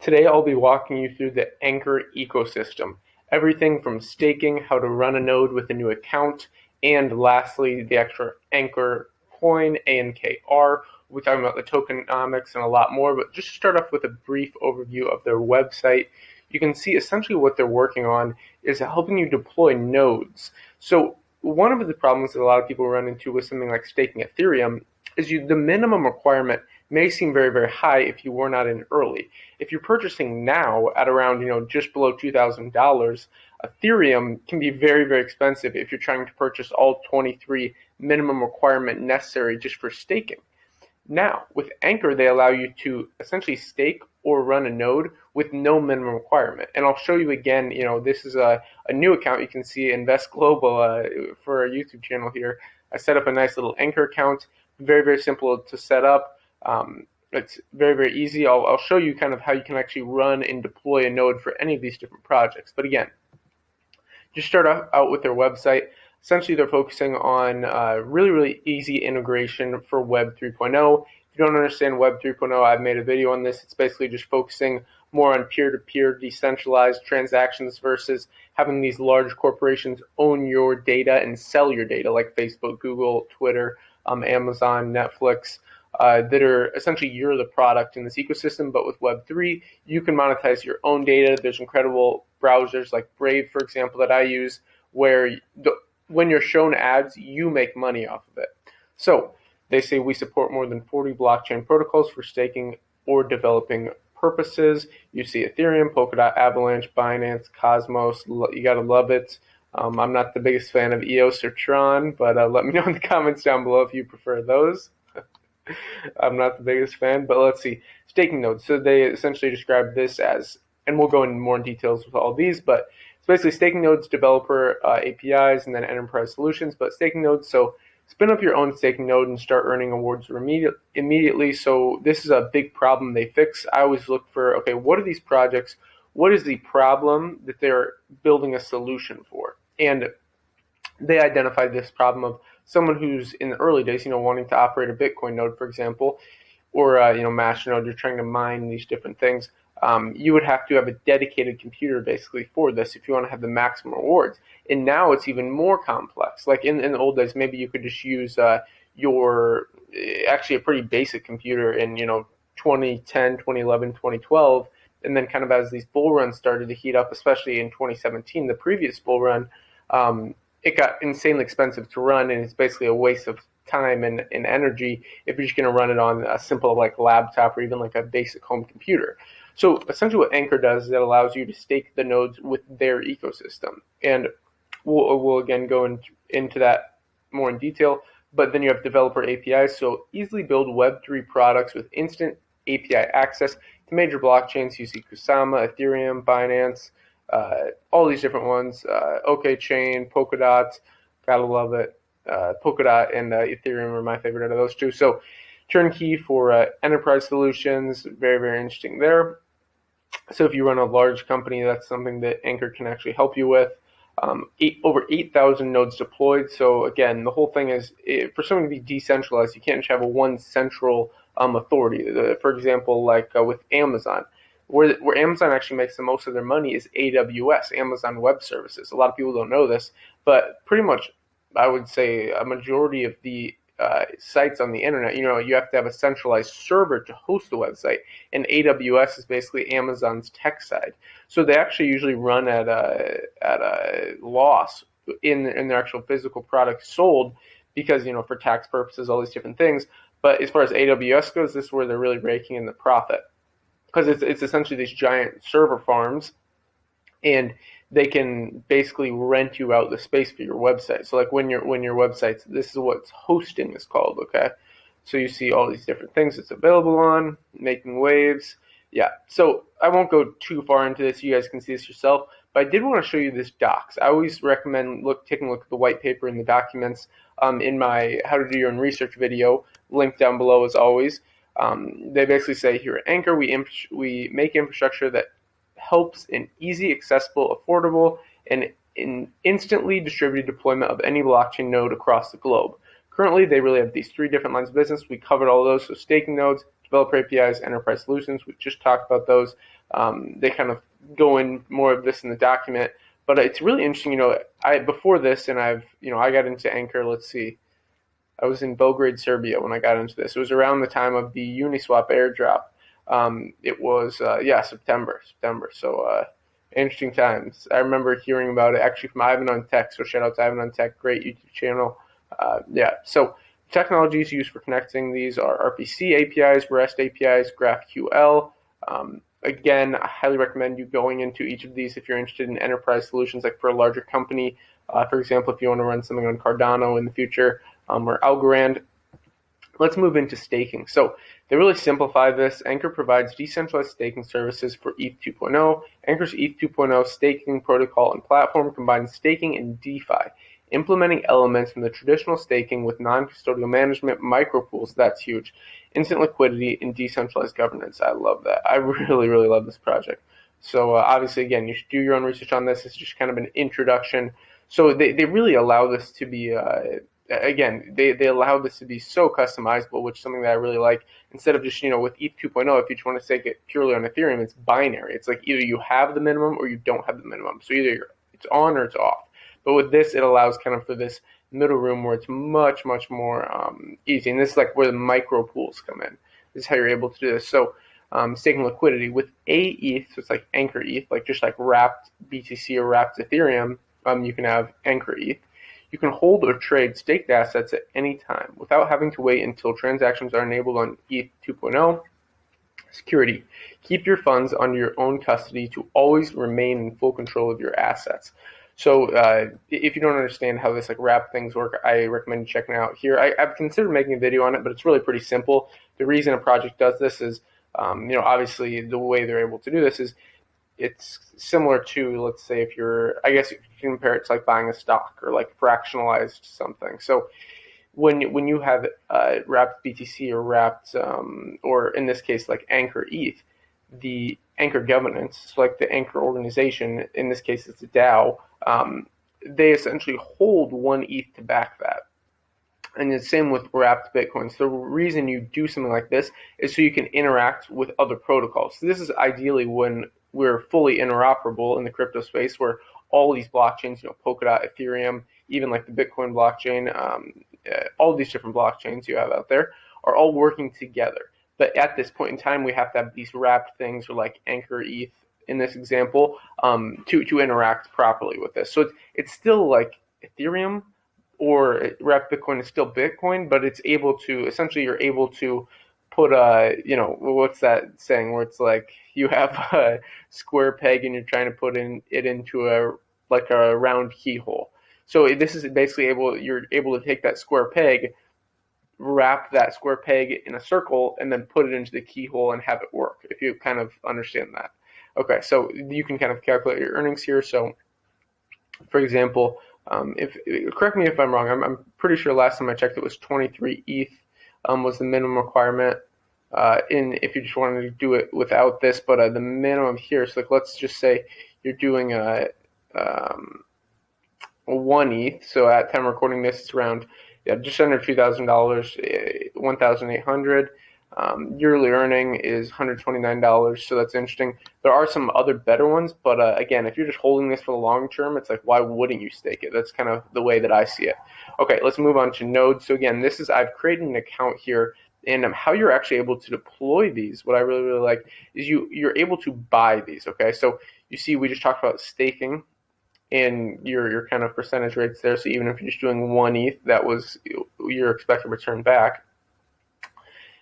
Today I'll be walking you through the ANKR ecosystem. Everything from staking, how to run a node with a new account, and lastly, the actual ANKR coin, ANKR. We'll be talking about the tokenomics and a lot more, but just to start off with a brief overview of their website, you can see essentially what they're working on is helping you deploy nodes. So one of the problems that a lot of people run into with something like staking Ethereum is the minimum requirement may seem very, very high if you were not in early. If you're purchasing now at around, just below $2,000, Ethereum can be very, very expensive if you're trying to purchase all 23 minimum requirement necessary just for staking. Now, with ANKR, they allow you to essentially stake or run a node with no minimum requirement. And I'll show you again, this is a new account. You can see Invest Global for our YouTube channel here. I set up a nice little ANKR account. Very, very simple to set up. It's very, very easy. I'll show you kind of how you can actually run and deploy a node for any of these different projects. But again, just start out with their website. Essentially, they're focusing on really, really easy integration for Web 3.0. If you don't understand Web 3.0, I've made a video on this. It's basically just focusing more on peer-to-peer decentralized transactions versus having these large corporations own your data and sell your data like Facebook, Google, Twitter, Amazon, Netflix, that are essentially you're the product in this ecosystem. But with Web3, you can monetize your own data. There's incredible browsers like Brave, for example, that I use, where when you're shown ads, you make money off of it. So they say we support more than 40 blockchain protocols for staking or developing purposes. You see Ethereum, Polkadot, Avalanche, Binance, Cosmos. You gotta love it. I'm not the biggest fan of EOS or Tron, but let me know in the comments down below if you prefer those. I'm not the biggest fan, but let's see. Staking nodes. So they essentially describe this as, and we'll go into more details with all these, but it's basically staking nodes, developer APIs, and then enterprise solutions. But staking nodes, so spin up your own staking node and start earning awards immediately. So this is a big problem they fix. I always look for, okay, what are these projects? What is the problem that they're building a solution for? And they identified this problem of someone who's in the early days, wanting to operate a Bitcoin node, for example, or Masternode, you're trying to mine these different things. You would have to have a dedicated computer basically for this if you want to have the maximum rewards. And now it's even more complex. Like in the old days, maybe you could just use your actually a pretty basic computer in 2010, 2011, 2012, and then kind of as these bull runs started to heat up, especially in 2017, the previous bull run. It got insanely expensive to run, and it's basically a waste of time and energy if you're just going to run it on a simple like laptop or even like a basic home computer. So essentially what ANKR does is it allows you to stake the nodes with their ecosystem. And we'll again go into that more in detail. But then you have developer APIs, so easily build Web3 products with instant API access to major blockchains. You see Kusama, Ethereum, Binance, all these different ones, OKChain, Polkadot, gotta love it. Polkadot and Ethereum are my favorite out of those two. So turnkey for enterprise solutions, very, very interesting there. So if you run a large company, that's something that ANKR can actually help you with. Over 8,000 nodes deployed. So again, the whole thing is, for something to be decentralized, you can't just have one central authority. For example, like with Amazon. Where Amazon actually makes the most of their money is AWS, Amazon Web Services. A lot of people don't know this, but pretty much I would say a majority of the sites on the internet, you have to have a centralized server to host the website, and AWS is basically Amazon's tech side. So they actually usually run at a loss in their actual physical product sold because, for tax purposes, all these different things. But as far as AWS goes, this is where they're really raking in the profit. Because it's essentially these giant server farms, and they can basically rent you out the space for your website. So like when your website's, this is what hosting is called, okay? So you see all these different things it's available on, making waves. Yeah, so I won't go too far into this. You guys can see this yourself. But I did want to show you this docs. I always recommend taking a look at the white paper and the documents in my How to Do Your Own Research video, linked down below as always. They basically say here at ANKR, we make infrastructure that helps in easy, accessible, affordable, and in instantly distributed deployment of any blockchain node across the globe. Currently, they really have these three different lines of business. We covered all of those, so staking nodes, developer APIs, enterprise solutions. We just talked about those. They kind of go in more of this in the document, but it's really interesting. Before this, and I got into Anchor. Let's see, I was in Belgrade, Serbia when I got into this. It was around the time of the Uniswap airdrop. It was September. So interesting times. I remember hearing about it actually from Ivan on Tech. So shout out to Ivan on Tech, great YouTube channel. So technologies used for connecting these are RPC APIs, REST APIs, GraphQL. Again, I highly recommend you going into each of these if you're interested in enterprise solutions, like for a larger company. For example, if you want to run something on Cardano in the future, or Algorand. Let's move into staking. So they really simplify this. Anchor provides decentralized staking services for ETH 2.0. Anchor's ETH 2.0 staking protocol and platform combines staking and DeFi, implementing elements from the traditional staking with non-custodial management, micropools, that's huge, instant liquidity, and decentralized governance. I love that. I really, really love this project. So obviously, again, you should do your own research on this. It's just kind of an introduction. So they really allow this to be again, they allow this to be so customizable, which is something that I really like. Instead of just, with ETH 2.0, if you just want to stake it purely on Ethereum, it's binary. It's like either you have the minimum or you don't have the minimum. So either it's on or it's off. But with this, it allows kind of for this middle room where it's much, much more easy. And this is like where the micro pools come in. This is how you're able to do this. So staking liquidity with AETH, so it's like Anchor ETH, just like wrapped BTC or wrapped Ethereum, you can have Anchor ETH. You can hold or trade staked assets at any time without having to wait until transactions are enabled on ETH 2.0. Security. Keep your funds under your own custody to always remain in full control of your assets. So if you don't understand how this wrap things work, I recommend checking it out here. I've considered making a video on it, but it's really pretty simple. The reason a project does this is, obviously the way they're able to do this is it's similar to, let's say, I guess you can compare it to like buying a stock or like fractionalized something. So when you have wrapped BTC or wrapped, or in this case, like Anchor ETH, the Anchor governance, so like the Anchor organization, in this case it's a DAO, they essentially hold one ETH to back that. And the same with wrapped Bitcoins. The reason you do something like this is so you can interact with other protocols. So this is ideally when we're fully interoperable in the crypto space, where all these blockchains, Polkadot, Ethereum, even like the Bitcoin blockchain, all these different blockchains you have out there are all working together. But at this point in time, we have to have these wrapped things, or like Anchor ETH in this example, to interact properly with this. So it's still like Ethereum, or wrapped Bitcoin is still Bitcoin, but it's able to, essentially you're able to put what's that saying where it's like you have a square peg and you're trying to put it into a round keyhole. So this is basically you're able to take that square peg, wrap that square peg in a circle, and then put it into the keyhole and have it work, if you kind of understand that. Okay, so you can kind of calculate your earnings here. So for example, correct me if I'm wrong, I'm pretty sure last time I checked it was 23 ETH was the minimum requirement if you just wanted to do it without this, but the minimum here, so let's just say you're doing a 1 ETH, so at time recording this, it's around just under $2,000, 1,800. Yearly earning is $129, so that's interesting. There are some other better ones, but again, if you're just holding this for the long term, it's like, why wouldn't you stake it? That's kind of the way that I see it. Okay, let's move on to nodes. So again, I've created an account here, and how you're actually able to deploy these, what I really, really like, is you're able to buy these, okay? So you see, we just talked about staking and your kind of percentage rates there. So even if you're just doing 1 ETH, that was your expected return back.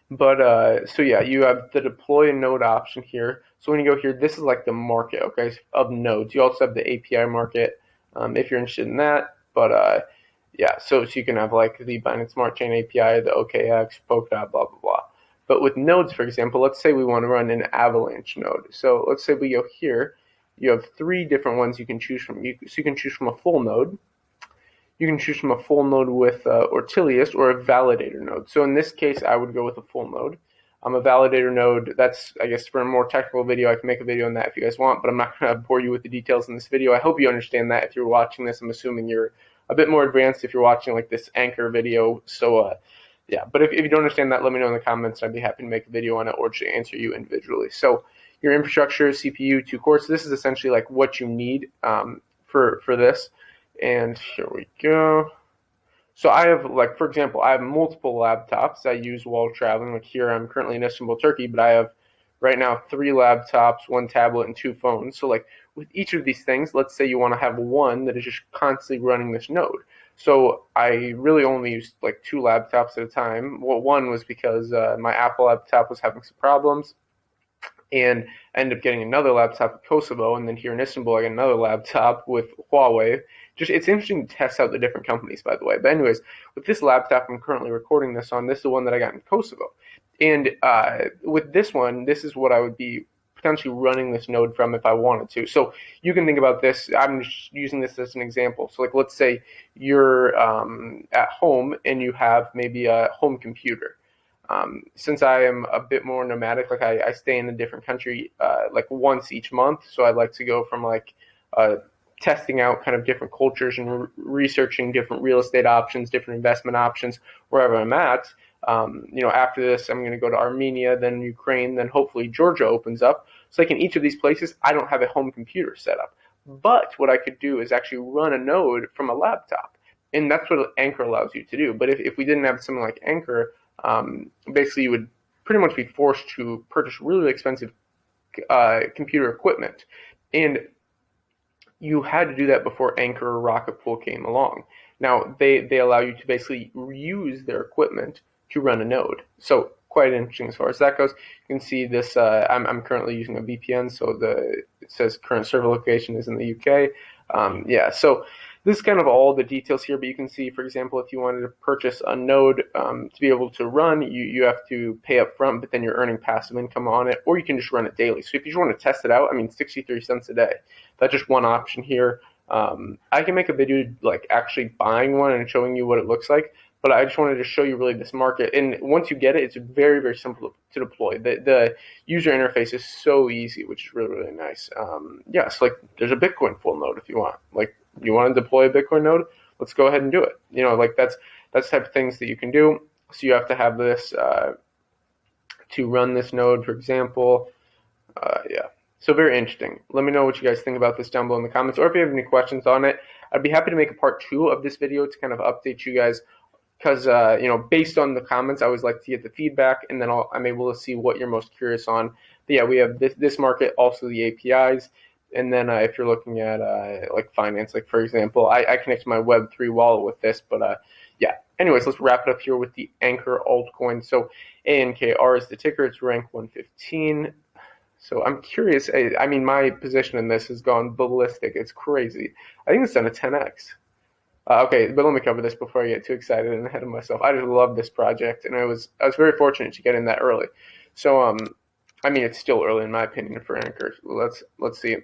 But so yeah, you have the deploy a node option here. So when you go here, this is like the market, okay, of nodes. You also have the API market if you're interested in that. But yeah, so you can have like the Binance Smart Chain API, the OKX, Polkadot, blah, blah, blah. But with nodes, for example, let's say we want to run an Avalanche node. So let's say we go here. You have 3 different ones you can choose from. So you can choose from a full node. You can choose from a full node with Ortelius, or a validator node. So in this case, I would go with a full node. A validator node, that's, I guess, for a more technical video, I can make a video on that if you guys want, but I'm not going to bore you with the details in this video. I hope you understand that if you're watching this. I'm assuming you're a bit more advanced if you're watching like this Anchor video. So yeah, but if you don't understand that, let me know in the comments, and I'd be happy to make a video on it or just answer you individually. So your infrastructure, CPU, 2 cores. So this is essentially like what you need for this. And here we go. So I have, like, for example, I have multiple laptops I use while traveling. Like here, I'm currently in Istanbul, Turkey, but I have right now 3 laptops, 1 tablet, and 2 phones. So like with each of these things, let's say you want to have one that is just constantly running this node. So I really only used like 2 laptops at a time. Well, one was because my Apple laptop was having some problems, and I ended up getting another laptop in Kosovo, and then here in Istanbul, I got another laptop with Huawei. Just it's interesting to test out the different companies, by the way. But anyways, with this laptop I'm currently recording this on, this is the one that I got in Kosovo, and with this one, this is what I would be potentially running this node from if I wanted to. So you can think about this. I'm just using this as an example. So like, let's say you're at home and you have maybe a home computer. Since I am a bit more nomadic, like I stay in a different country like once each month, so I'd like to go from like testing out kind of different cultures and researching different real estate options, different investment options wherever I'm at. After this, I'm going to go to Armenia, then Ukraine, then hopefully Georgia opens up. So like in each of these places, I don't have a home computer set up. But what I could do is actually run a node from a laptop. And that's what ANKR allows you to do. But if we didn't have something like ANKR, basically you would pretty much be forced to purchase really expensive computer equipment. And you had to do that before ANKR or Rocket Pool came along. Now, they allow you to basically reuse their equipment to run a node. So quite interesting as far as that goes. You can see this, I'm currently using a VPN, so it says current server location is in the UK. So this is kind of all the details here, but you can see, for example, if you wanted to purchase a node to be able to run, you have to pay up front, but then you're earning passive income on it, or you can just run it daily. So if you just want to test it out, 63 cents a day. That's just one option here. I can make a video like actually buying one and showing you what it looks like, but I just wanted to show you really this market. And once you get it, it's very, very simple to deploy. The user interface is so easy, which is really, really nice. So like there's a Bitcoin full node if you want. Like you want to deploy a Bitcoin node, let's go ahead and do it. That's the type of things that you can do. So you have to have this to run this node, for example. So very interesting. Let me know what you guys think about this down below in the comments, or if you have any questions on it. I'd be happy to make a part 2 of this video to kind of update you guys, because based on the comments, I always like to get the feedback, and then I'm able to see what you're most curious on. But yeah, we have this market, also the APIs, and then if you're looking at like finance, like for example, I connect my Web3 wallet with this, but Anyways, let's wrap it up here with the ANKR altcoin. So ANKR is the ticker. It's rank 115. So I'm curious. My position in this has gone ballistic. It's crazy. I think it's done a 10x. Okay, but let me cover this before I get too excited and ahead of myself. I just love this project, and I was very fortunate to get in that early. So it's still early in my opinion for ANKR. Let's see.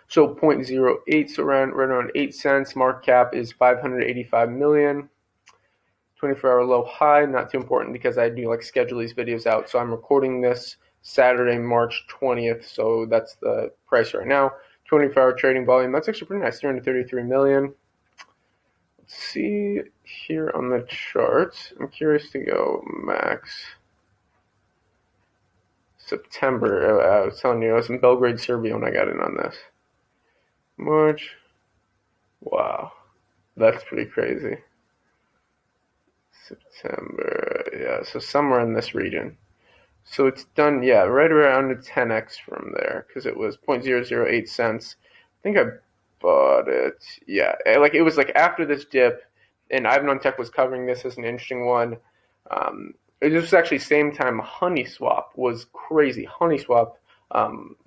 So 0.08, so right around 8 cents. Market cap is 585 million. 24-hour low high, not too important because I do like schedule these videos out. So I'm recording this Saturday, March 20th. So that's the price right now. 24-hour trading volume. That's actually pretty nice. 333 million. Let's see here on the charts. I'm curious to go max. September. I was telling you, I was in Belgrade, Serbia when I got in on this. March. Wow. That's pretty crazy. September. So somewhere in this region. So it's done, right around a 10x from there, because it was 0.008 cents. I think I bought it. Like it was like after this dip, and Ivan on Tech was covering this as an interesting one. It was actually same time HoneySwap was crazy. HoneySwap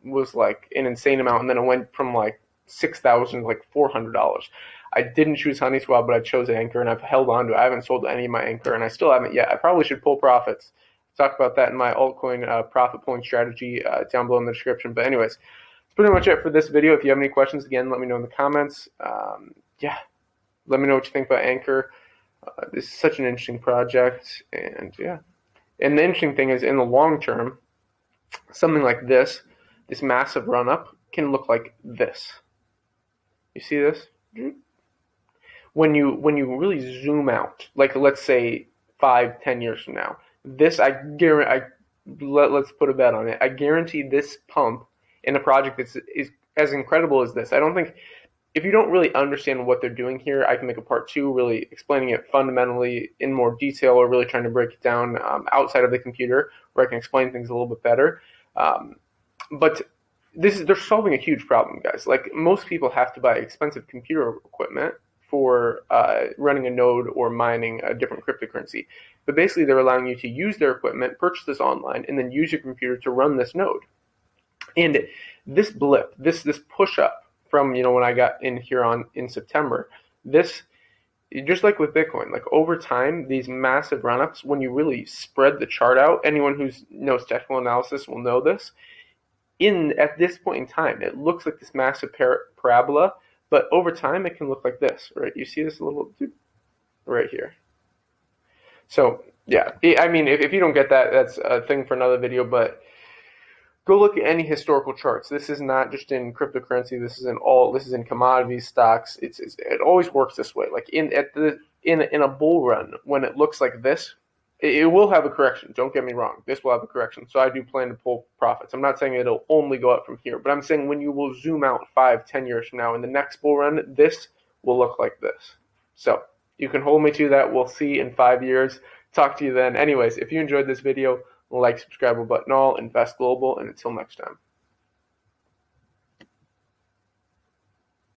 was like an insane amount, and then it went from like $6,000 to like $400. I didn't choose HoneySwap, but I chose ANKR, and I've held on to it. I haven't sold any of my ANKR, and I still haven't yet. I probably should pull profits. Talk about that in my altcoin profit pulling strategy down below in the description. But anyways, that's pretty much it for this video. If you have any questions, again, let me know in the comments. Let me know what you think about ANKR. This is such an interesting project, and And the interesting thing is, in the long term, something like this massive run up, can look like this. You see this? When you really zoom out, like let's say 5-10 years from now, this I let's put a bet on it. I guarantee this pump in a project that's is as incredible as this. I don't think, if you don't really understand what they're doing here, I can make a part 2 really explaining it fundamentally in more detail, or really trying to break it down outside of the computer, where I can explain things a little bit better. But they're solving a huge problem, guys. Like, most people have to buy expensive computer equipment for running a node or mining a different cryptocurrency. But basically, they're allowing you to use their equipment, purchase this online, and then use your computer to run this node. And this blip, this push up from, when I got in here in September, this, just like with Bitcoin, like over time, these massive run-ups, when you really spread the chart out, anyone who knows technical analysis will know this. At this point in time, it looks like this massive parabola, but over time it can look like this, right? You see this little right here. So yeah, I mean, if you don't get that, that's a thing for another video, but go look at any historical charts. This is not just in cryptocurrency. This is in commodities, stocks. It always works this way. Like in a bull run, when it looks like this, it will have a correction. Don't get me wrong. This will have a correction. So I do plan to pull profits. I'm not saying it'll only go up from here, but I'm saying when you will zoom out 5-10 years from now in the next bull run, this will look like this. So you can hold me to that. We'll see in 5 years. Talk to you then. Anyways, if you enjoyed this video, like, subscribe, button all, invest global, and until next time.